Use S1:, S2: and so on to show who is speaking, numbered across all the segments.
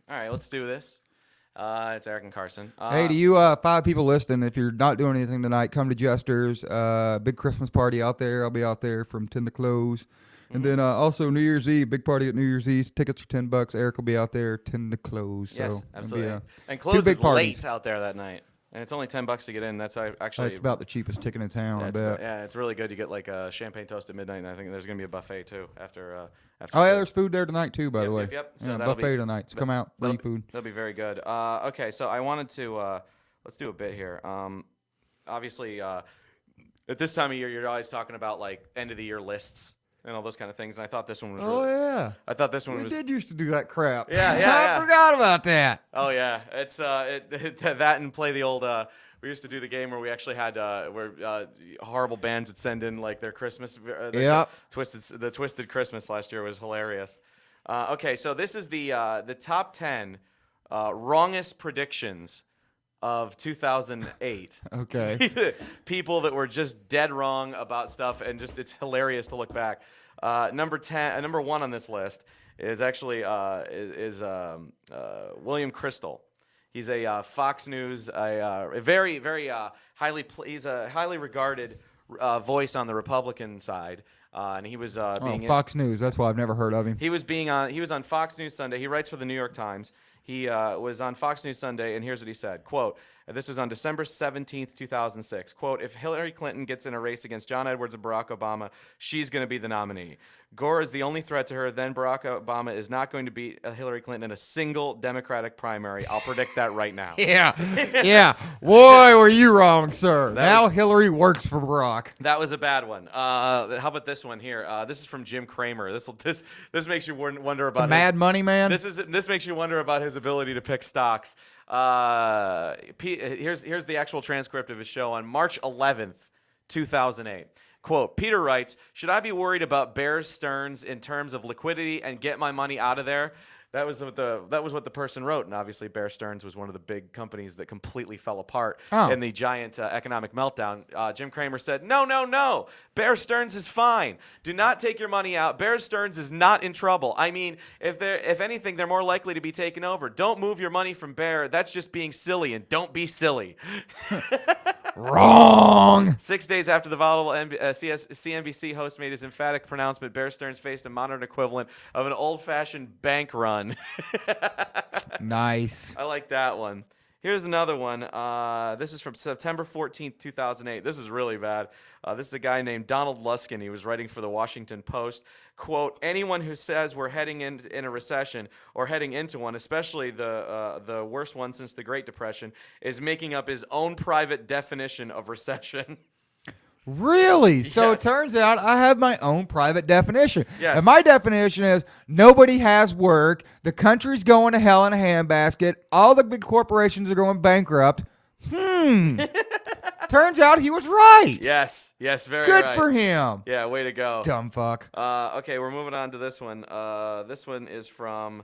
S1: All right, let's do this. It's Eric and Carson.
S2: Hey, to you 5 people listening, if you're not doing anything tonight, come to Jester's. Big Christmas party out there. I'll be out there from 10 to close. And then also New Year's Eve, big party at New Year's Eve. Tickets are $10. Eric will be out there 10 to close.
S1: Yes,
S2: so
S1: absolutely. And close is late out there that night. And it's only $10 to get in. That's actually...
S2: That's about the cheapest ticket in town, I bet.
S1: Yeah, it's really good. You get like a champagne toast at midnight, and I think there's going to be a buffet, too, after
S2: oh, yeah, there's food there tonight, too, by the way.
S1: Yep. So
S2: yeah, buffet tonight. So come out, free food.
S1: That'll be very good. Okay, so I wanted to... let's do a bit here. Obviously, at this time of year, you're always talking about, like, end-of-the-year lists and all those kind of things, and I thought this one was
S2: yeah.
S1: I thought this one
S2: we
S1: was...
S2: did used to do that crap.
S1: Yeah.
S2: I forgot about that.
S1: Oh, yeah. It's that and play the old... we used to do the game where we actually had where horrible bands would send in like their Christmas. The Twisted Christmas last year was hilarious. Okay, so this is the top 10 wrongest predictions of 2008.
S2: Okay.
S1: People that were just dead wrong about stuff, and just it's hilarious to look back. Number 1 on this list is actually William Crystal. He's a Fox News, a very, very he's a highly regarded voice on the Republican side, and he was being
S2: Fox News. That's why I've never heard of him.
S1: He was on Fox News Sunday. He writes for the New York Times. He was on Fox News Sunday, and here's what he said. Quote, this was on December 17th, 2006. Quote, if Hillary Clinton gets in a race against John Edwards and Barack Obama, she's going to be the nominee. Gore is the only threat to her. Then Barack Obama is not going to beat Hillary Clinton in a single Democratic primary. I'll predict that right now.
S2: Yeah. Boy, were you wrong, sir. Now Hillary works for Barack.
S1: That was a bad one. How about this one here? This is from Jim Cramer. This makes you wonder about
S2: Mad Money Man.
S1: This makes you wonder about his ability to pick stocks. Here's the actual transcript of his show on March 11th, 2008. Quote, Peter writes, should I be worried about Bear Stearns in terms of liquidity and get my money out of there? That was what the person wrote, and obviously Bear Stearns was one of the big companies that completely fell apart in the giant economic meltdown. Jim Cramer said, no, Bear Stearns is fine. Do not take your money out. Bear Stearns is not in trouble. I mean, if anything, they're more likely to be taken over. Don't move your money from Bear. That's just being silly, and don't be silly.
S2: Wrong.
S1: 6 days after the volatile CNBC host made his emphatic pronouncement, Bear Stearns faced a modern equivalent of an old-fashioned bank run.
S2: Nice.
S1: I like that one. Here's another one. This is from September 14th, 2008. This is really bad. This is a guy named Donald Luskin. He was writing for the Washington Post. Quote, anyone who says we're heading in a recession or heading into one, especially the worst one since the Great Depression, is making up his own private definition of recession.
S2: Really? So
S1: Yes.
S2: it turns out I have my own private definition.
S1: Yes.
S2: And my definition is nobody has work. The country's going to hell in a handbasket. All the big corporations are going bankrupt. Turns out he was right.
S1: Yes, very
S2: Good
S1: right.
S2: for him.
S1: Yeah, way to go.
S2: Dumb fuck.
S1: Okay, we're moving on to this one. This one is from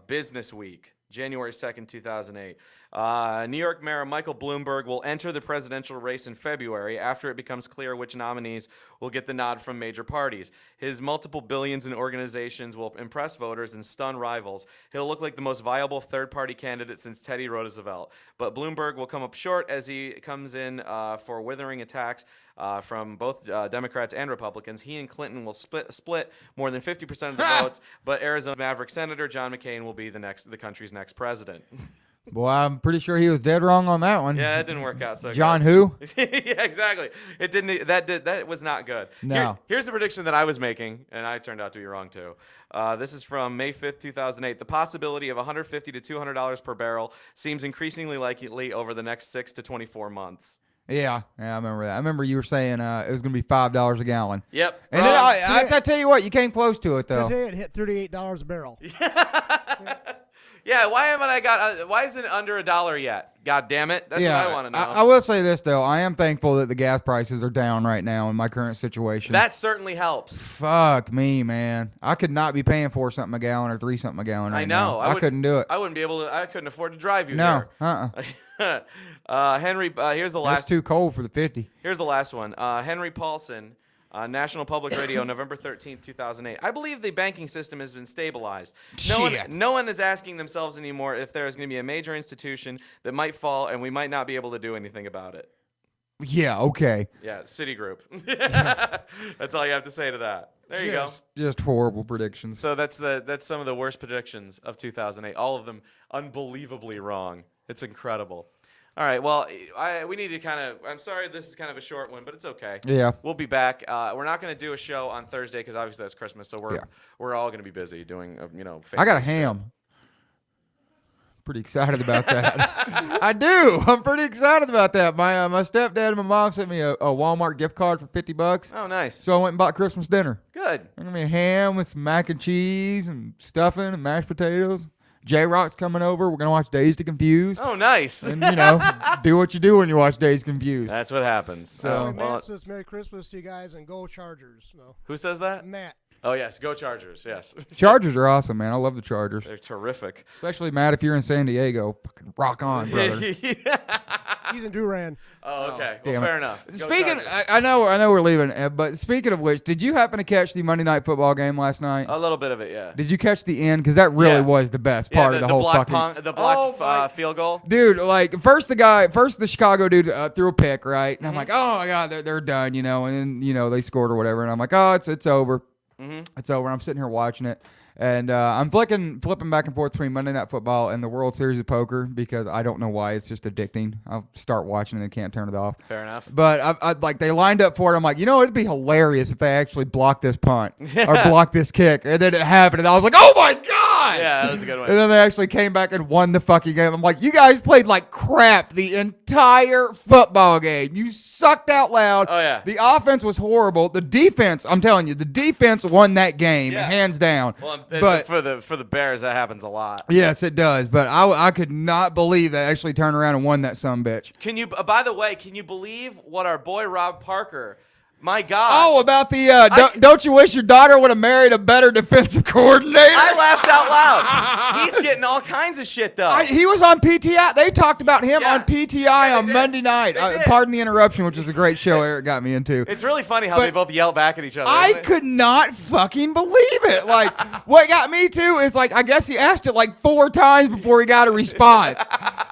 S1: Business Week, January 2nd, 2008. New York Mayor Michael Bloomberg will enter the presidential race in February after it becomes clear which nominees will get the nod from major parties. His multiple billions in organizations will impress voters and stun rivals. He'll look like the most viable third-party candidate since Teddy Roosevelt. But Bloomberg will come up short as he comes in for withering attacks from both Democrats and Republicans. He and Clinton will split more than 50% of the votes, but Arizona Maverick Senator John McCain will be the country's next president.
S2: Boy, I'm pretty sure he was dead wrong on that one.
S1: Yeah, it didn't work out so good.
S2: John who?
S1: Yeah, exactly. It didn't. That was not good.
S2: No.
S1: Here's the prediction that I was making, and I turned out to be wrong too. This is from May 5th, 2008. The possibility of $150 to $200 per barrel seems increasingly likely over the next 6 to 24 months.
S2: Yeah, I remember that. I remember you were saying it was going to be $5 a gallon.
S1: Yep.
S2: And then I tell you what, you came close to it though.
S3: Today it hit $38 a barrel.
S1: Yeah, why isn't it under $1 yet? God damn it. That's what I want to know.
S2: I will say this, though. I am thankful that the gas prices are down right now in my current situation.
S1: That certainly helps.
S2: Fuck me, man. I could not be paying $4 something a gallon or $3 something a gallon right
S1: I know.
S2: now. I couldn't do it.
S1: I wouldn't be able to. I couldn't afford to drive you
S2: No.
S1: there. Henry, here's the
S2: That's
S1: last.
S2: too cold for the 50.
S1: Here's the last one. Henry Paulson on National Public Radio, November 13th, 2008. I believe the banking system has been stabilized. No one is asking themselves anymore if there is going to be a major institution that might fall and we might not be able to do anything about it.
S2: Yeah, okay.
S1: Yeah, Citigroup. That's all you have to say to that. There you go.
S2: Just horrible predictions.
S1: So that's some of the worst predictions of 2008. All of them unbelievably wrong. It's incredible. All right, well, we need to kind of – I'm sorry this is kind of a short one, but it's okay.
S2: Yeah.
S1: We'll be back. We're not going to do a show on Thursday because obviously that's Christmas, so we're all going to be busy doing,
S2: I got a ham. Pretty excited about that. I do. I'm pretty excited about that. My stepdad and my mom sent me a Walmart gift card for $50.
S1: Oh, nice.
S2: So I went and bought Christmas dinner.
S1: Good.
S2: I'm gonna be a ham with some mac and cheese and stuffing and mashed potatoes. J-Rock's coming over. We're gonna watch Dazed and Confused.
S1: Oh, nice.
S2: And do what you do when you watch Dazed and Confused.
S1: That's what happens.
S2: So
S3: Matt says Merry Christmas to you guys and go Chargers. No.
S1: Who says that?
S3: Matt.
S1: Oh, yes. Go Chargers. Yes.
S2: Chargers are awesome, man. I love the Chargers.
S1: They're terrific.
S2: Especially, Matt, if you're in San Diego. Fucking rock on, brother.
S3: He's in Duran.
S1: Oh, okay.
S2: Damn
S1: Well, fair
S2: it.
S1: enough. Go
S2: Speaking,
S1: Chargers.
S2: I know we're leaving, but speaking of which, did you happen to catch the Monday Night Football game last night?
S1: A little bit of it, yeah.
S2: Did you catch the end? Because that really was the best part of the whole
S1: block
S2: fucking.
S1: the block field goal.
S2: Dude, like first the Chicago dude threw a pick, right? And I'm like, oh my god, they're done, and then they scored or whatever, and I'm like, oh, it's over. It's over. I'm sitting here watching it, and I'm flipping back and forth between Monday Night Football and the World Series of Poker because I don't know why it's just addicting. I'll start watching and then can't turn it off.
S1: Fair enough.
S2: But I like they lined up for it. I'm like, it'd be hilarious if they actually blocked this punt or blocked this kick, and then it happened, and I was like, oh my god!
S1: Yeah, that was a good one.
S2: And then they actually came back and won the fucking game. I'm like, you guys played like crap the entire football game. You sucked out loud.
S1: Oh, yeah.
S2: The offense was horrible. The defense, I'm telling you, the defense won that game, hands down.
S1: Well,
S2: but
S1: for the Bears, that happens a lot.
S2: Yes, it does. But I could not believe they actually turned around and won that sumbitch.
S1: Can you? By the way, can you believe what our boy Rob Parker? My God.
S2: Oh, about the don't you wish your daughter would have married a better defensive coordinator?
S1: I laughed out loud. He's getting all kinds of shit, though.
S2: He was on PTI. They talked about him on PTI on
S1: did.
S2: Monday night.
S1: They did.
S2: Pardon the interruption, which is a great show Eric got me into.
S1: It's really funny how
S2: But
S1: they both yell back at each other.
S2: I
S1: isn't it?
S2: could not fucking believe it. Like, what got me too is like, I guess he asked it like 4 times before he got a response.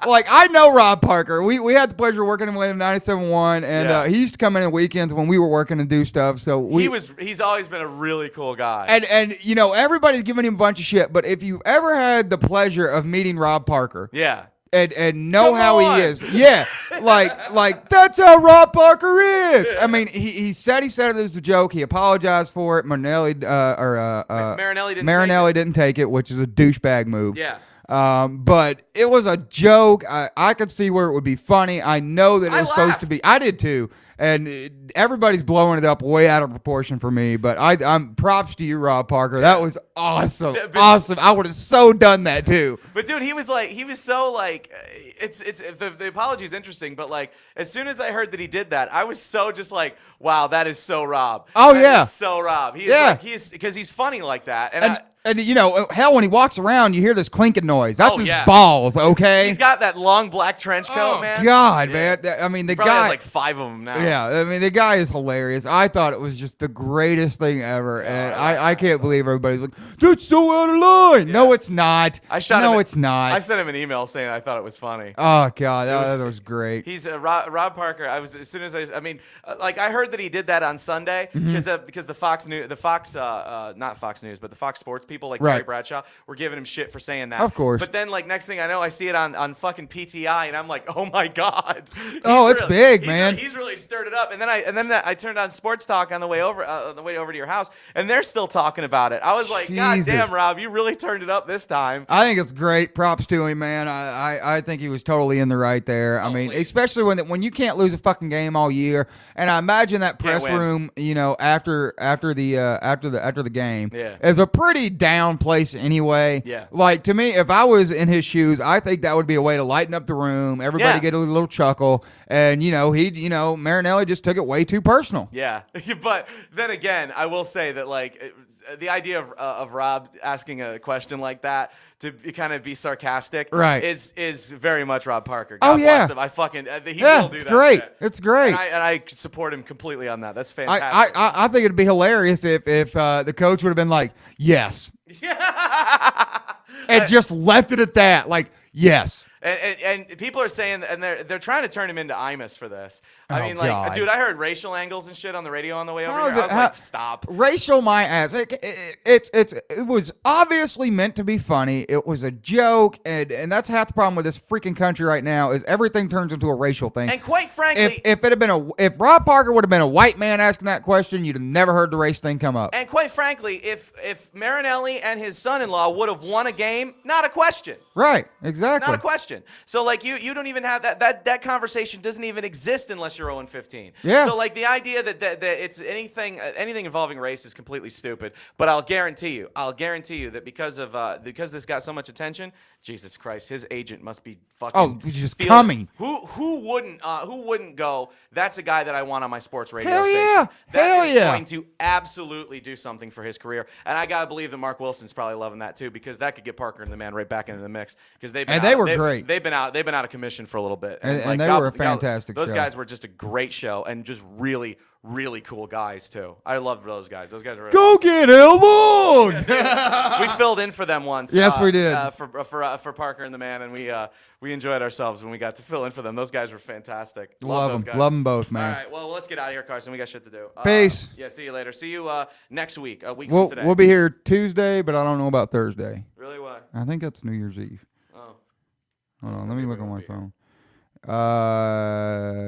S2: Like, I know Rob Parker. We had the pleasure of working with him 97.1, and he used to come in on weekends when we were working and do stuff. So
S1: he's always been a really cool guy.
S2: And everybody's giving him a bunch of shit, but if you've ever had the pleasure of meeting Rob Parker, and know
S1: Come
S2: how
S1: on.
S2: he is, like that's how Rob Parker is. I mean, he said it as a joke. He apologized for it. Marinelli didn't take it, which is a douchebag move.
S1: Yeah.
S2: But it was a joke. I could see where it would be funny. I know that it was supposed to be. I did too. And everybody's blowing it up way out of proportion for me. But I'm props to you, Rob Parker. That was awesome. Awesome. I would have so done that too.
S1: But dude, he was so like, it's the apology is interesting, but like as soon as I heard that he did that, I was so just like, wow, that is so Rob.
S2: Oh,
S1: That
S2: yeah.
S1: is so Rob. He's because he's funny like that,
S2: And hell, when he walks around, you hear this clinking noise. That's his
S1: yeah.
S2: balls, okay?
S1: he's got that long black trench coat, man.
S2: God,
S1: Yeah.
S2: man. I mean, the
S1: Probably
S2: guy.
S1: has like 5 of them now.
S2: Yeah, I mean, the guy is hilarious. I thought it was just the greatest thing ever. And I can't believe everybody's like, that's so out of line.
S1: Yeah.
S2: No, it's not. It's not.
S1: I sent him an email saying I thought it was funny.
S2: Oh, God. That was great.
S1: He's Rob Parker. I was as soon as I heard that he did that on Sunday because the Fox News, not Fox News, but the Fox Sports people like Terry
S2: Right.
S1: Bradshaw were giving him shit for saying that.
S2: Of course.
S1: But then like next thing I know, I see it on fucking PTI, and I'm like, oh my God.
S2: It's big, man.
S1: He's really stirred it up. And then I turned on Sports Talk on the way over to your house, and they're still talking about it. I was like, God
S2: Jesus.
S1: damn, Rob, you really turned it up this time.
S2: I think it's great. Props to him, man. I think he was totally in the right there. I mean,
S1: please.
S2: especially when you can't lose a fucking game all year. And I imagine that press
S1: win.
S2: room, after the game,
S1: Yeah.
S2: is a pretty down place anyway.
S1: Yeah.
S2: Like, to me, if I was in his shoes, I think that would be a way to lighten up the room. Everybody
S1: Yeah.
S2: get a little chuckle, and Marinelli just took it way too personal.
S1: Yeah, but then again, I will say that like the idea of Rob asking a question like that to kind of be sarcastic,
S2: Right.
S1: is very much Rob Parker.
S2: Oh,
S1: God
S2: yeah.
S1: bless him. I fucking he
S2: Yeah,
S1: will do
S2: it's
S1: that.
S2: great.
S1: Shit.
S2: It's great.
S1: And I support him completely on that. That's fantastic.
S2: I think it'd be hilarious if the coach would have been like, yes, and just left it at that. Like, yes.
S1: And people are saying, and they're trying to turn him into Imus for this. I
S2: Oh,
S1: mean, like,
S2: God.
S1: dude, I heard racial angles and shit on the radio on the way over
S2: How
S1: here.
S2: is
S1: I was
S2: it-
S1: like,
S2: how-
S1: stop.
S2: Racial my ass. It was obviously meant to be funny. It was a joke, and that's half the problem with this freaking country right now is everything turns into a racial thing.
S1: And quite frankly,
S2: if it had been if Rob Parker would have been a white man asking that question, you'd have never heard the race thing come up.
S1: and quite frankly, if Marinelli and his son-in-law would have won a game, not a question.
S2: Right? Exactly.
S1: Not a question. So like you don't even have that conversation doesn't even exist unless you're 0-15.
S2: Yeah.
S1: So like the idea that it's anything involving race is completely stupid. But I'll guarantee you that because this got so much attention, Jesus Christ, his agent must be fucking.
S2: Oh, just
S1: feeling-
S2: coming.
S1: Who wouldn't go? That's a guy that I want on my sports radio
S2: Hell
S1: station.
S2: yeah.
S1: That
S2: Hell
S1: is
S2: yeah.
S1: going to absolutely do something for his career, and I gotta believe that Mark Wilson's probably loving that too, because that could get Parker and the man right back into the mix, because they
S2: were great.
S1: They've been out of commission for a little bit,
S2: And they were a fantastic
S1: Those
S2: show.
S1: guys were just a great show, and just really, really cool guys too. I loved those guys. Those guys were really
S2: Go
S1: awesome.
S2: get Elmon!
S1: We filled in for them once.
S2: Yes, we did.
S1: For Parker and the man, and we enjoyed ourselves when we got to fill in for them. Those guys were fantastic.
S2: Love
S1: those
S2: them.
S1: guys.
S2: Love them both,
S1: All
S2: man.
S1: right, well, let's get out of here, Carson. We got shit to do.
S2: Peace.
S1: Yeah, see you later. See you next week. A week
S2: We'll
S1: from today.
S2: we'll be here Tuesday, but I don't know about Thursday.
S1: Really? Why?
S2: I think that's New Year's Eve.
S1: Oh.
S2: Hold on, let me look on my
S1: won't be here.
S2: phone.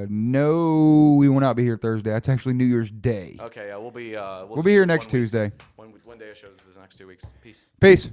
S2: No, we will not be here Thursday. That's actually New Year's Day.
S1: Okay. Yeah, we'll be.
S2: We'll be here next Tuesday.
S1: One day of shows the next 2 weeks. Peace.
S2: Peace.